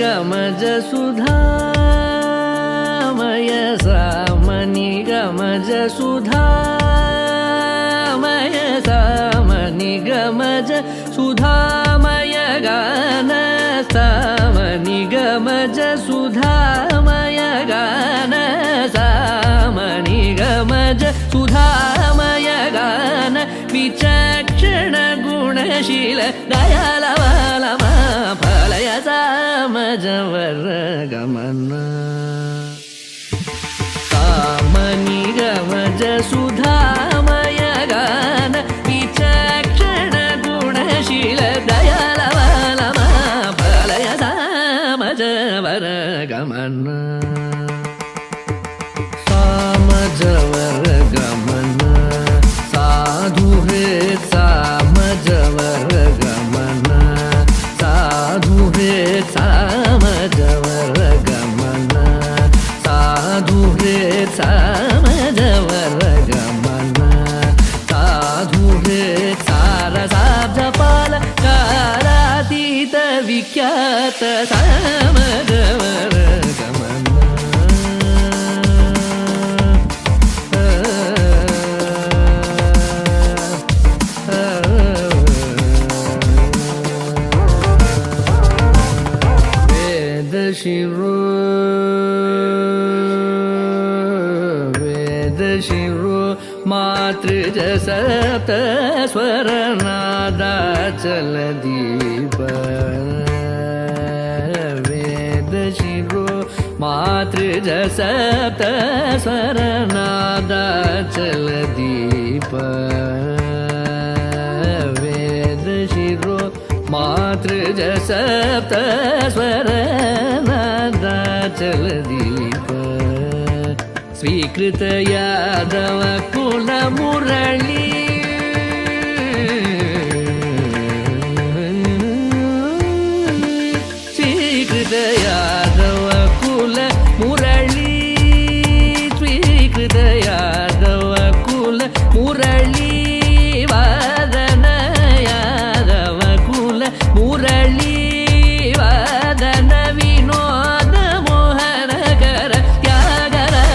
गमज सुधामय सामनि गमज सुधामय सामनि गमज सुधामय गान सामनि गमज सुधामय गान सामनि गमज सुधामय गान विचक्षण गुणशील दयालवालमा फलय सामजवर गमन सामनि गमज सुधामय गान विचक्षण गुणशील दयालवालमा फलय सामजवर गमन सामजवर गमन साधु हे सामजवर गमन साधु हे सामजवर गमन साधु हे सामजवर गमन साधु हे सारसाब्जपाल कालातीत विख्यात सामजवर गमन शिरो वेद शिरो मातृज सप्त स्वर नादाचल दीप वेद शिरो मातृज सप्त स्वर नादाचल दीप वेद शिरो मातृज सप्त स्वर नादाचल दीप स्वीकृत यादव कुल मुरली स्वीकृत यादव कुल मुरली स्वीकृत यादव कुल मुरली वादन यादव कुल मुरली वादन विनोद मोहन कर त्यागराजवर्णनीय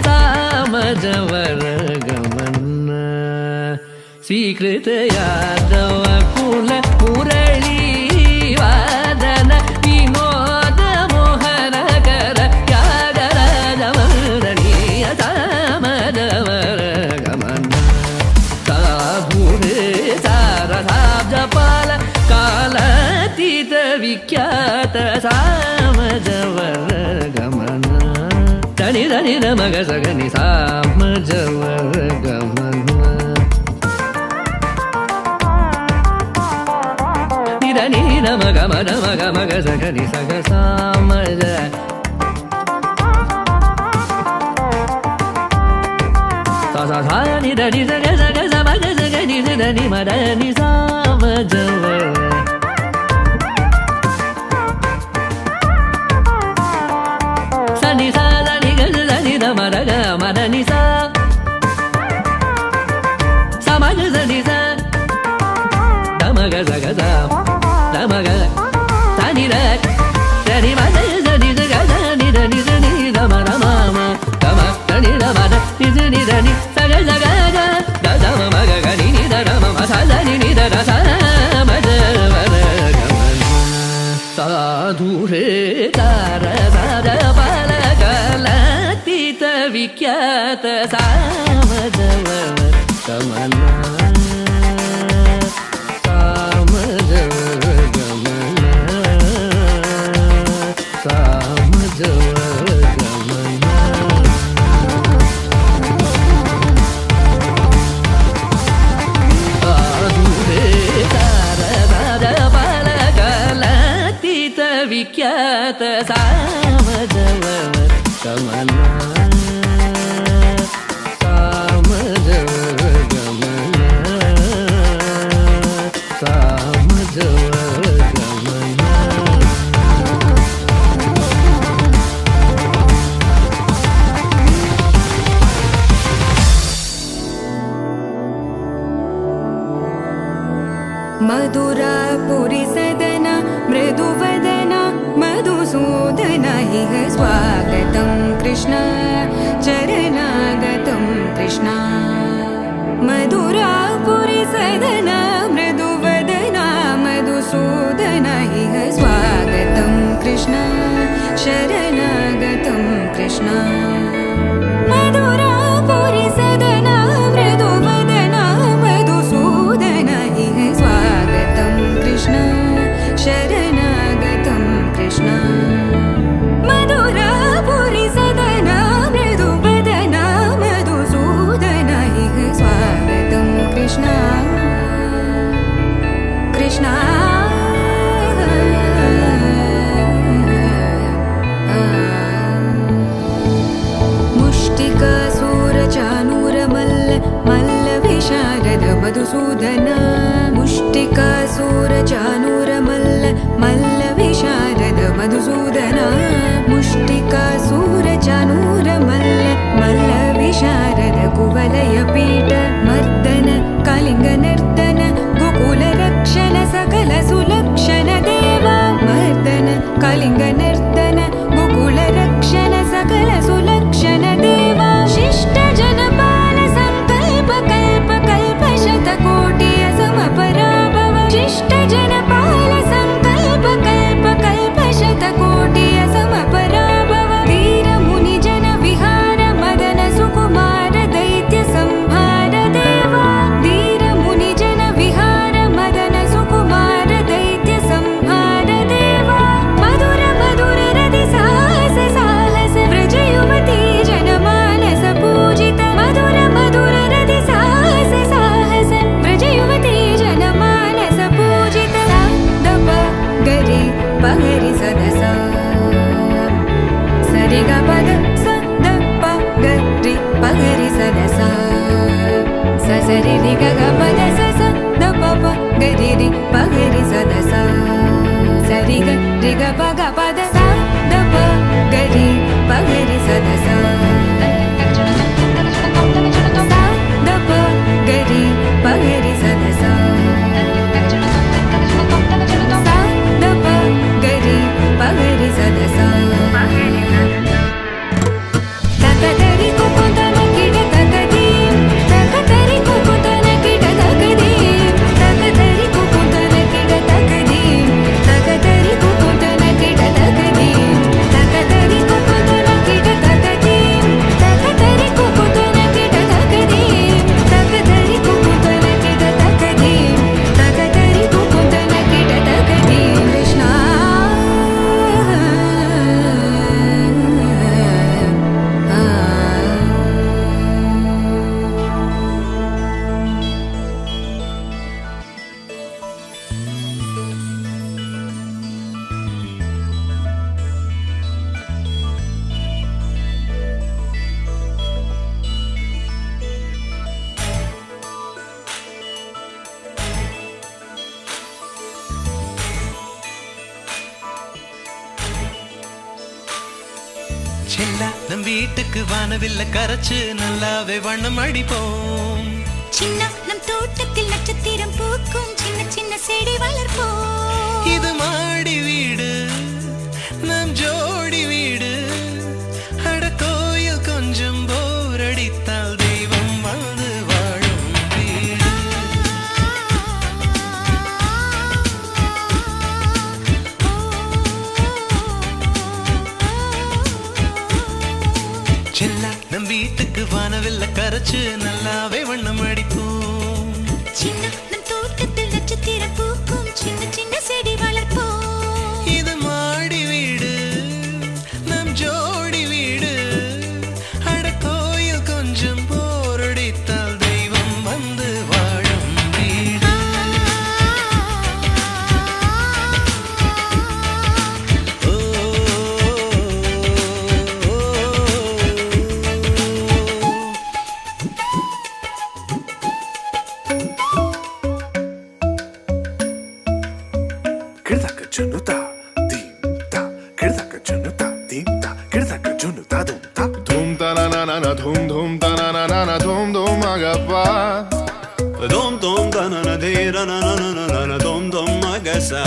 सामजवर गमन स्वीकृत यादव कुल मुरली वादन विनोद मोहन कर त्यागराजवर्णनीय सामजवर गमन साधु हे सारसाब्जपाल कालातीत विख्यात सामजवर गमन धनि धनि नमग सगनि सामजवर गमन निधनि नमग मग मग मग सगनि सग सामज सा सा सा नि धनि सग सग समग सगनि धनि मदनि सामजवर सनि सा सनि ग सनि ध मद ग मदनि सा समग सनि सा धमग सग सा धमग सनि ध सनि मद सनि ग सनि धनि सनि ध मद मम धम सनि ध मद नि सनि धनि सग सग ग ग धम मग ग नि नि ध धम म सा सनि नि ध ध सा मजवर गमन साधु हे तारसाब्जपाल कालातीत विख्यात सामजवर गमन सामजवर गमन सामजवर गमन साधु हे तारसाब्जपाल कालातीत विख्यात सामजवर गमन सामजवर गमन सामजवर गमन मधुरापुरी सदन मृदुवदन इह स्वागतं कृष्ण चरणागतं कृष्ण मधुरापुरी सदना मृदुवदना मधुसूदन इह स्वागतं कृष्ण शरणागतं कृष्ण मधुरापुरी सदना मृदुवदना मधुसूदन इह स्वागतं कृष्ण शरणागतं कृष्ण मधुरापुरी सदना मृदुवदना मधुसूदन इह स्वागतं कृष्ण कृष्ण मुष्टिकासूरचानूरमल्ल मल्लविशारद मधुसूदन मुष्टिकासूरचानूरमल्ल मल्लविशारद मधुसूदन मुष्टिकासूरचानूरमल्ल मल्लविशारद कुवलयपीठ मर्दन कलिङ्गनर्दन गोकुलरक्षण सकल सुलक्षण देवा मर्दन कलिङ्गनर्दन गोकुलरक्षण सकल सुलक्षण देवा शिष्ट जनपाल संकल्प कल्प कल्प शतकोटि असमपराभव शिष्ट जनपाल संकल्प कल्प कल्प शतकोटि असमपराभव वीर मुनि जन विहार मदन सुकुमार दैत्य संहार देवा वीर मुनि जन विहार मदन सुकुमार दैत्य संहार देवा मधुर मधुर रति साहस साहस व्रज युवती जनमानस पूजित मधुर मधुर रति साहस साहस व्रज युवती जनमानस पूजित दप गरि पगरि सदस सरि ग पद स द प गरि पगरि सदस स सरि रि ग ग पद स स द प प गरि रि पगरि सदस सरि ग रि ग प ग पद स द प गरि पगरि सदस स द प गरि पगरि सदस स द प गरि पगरि सदस तकदरि कुकुतन किड तकदीं तकदरि कुकुतन किड तकदीं तकदरि कुकुतन किड तकदीं तकदरि कुकुतन किड तकदीं तकदरि कुकुतन किड तकदीं तकदरि कुकुतन किड तकदीं तकदरि कुकुतन किड तकदीं तकदरि कुकुतन किड तकदीं कृष्ण செல்லா நம் வீட்டுக்கு வானவில்ல கரைச்சு நல்லாவே வண்ணம் அடிப்போம் சின்ன நம் தோட்டத்தில் நட்சத்திரம் பூக்கும் சின்ன சின்ன செடி வளர்ப்போம் இது மாடி வீடு நம் ஜோடி வீடு அட கோயில் கொஞ்சம் போர் அடித்தால் தெய்வம் வந்து வாழும் வீடு செல்லா நம் வீட்டுக்கு வானவில்ல கரைச்சு நல்லாவே வண்ணம் அடிப்போம் சின்ன நம் தோட்டத்தில் நட்சத்திரம் பூக்கும் சின்ன சின்ன செடி வளர்ப்போம் இது மாடி வீடு நம் ஜோடி வீடு அட கோயில் கொஞ்சம் போர் அடித்தால் தெய்வம் வந்து வாழும் வீடு ஓ, Kirdaka junuta, dim ta. Kirdaka junuta, dim ta. Kirdaka junuta, dum ta. Dum ta na na na na, dum dum ta na na na na, dum dum agappa. Dom dom da na na de ra na na na na na na dom dom magasa.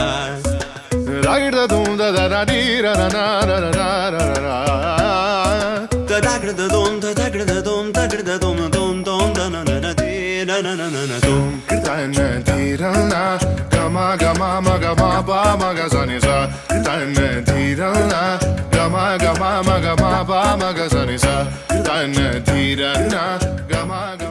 da dum da da da di ra ra ra ra ra ra ra. Da da da dum da da da dum da da dum dum dum da na na na di na na na na na dum. Da na di ra na ga ma ma ga ma ba ma ga sa ni sa. Da na di ra na ga ma ma ga ma ba ma ga sa ni sa. Da na di ra na ga ma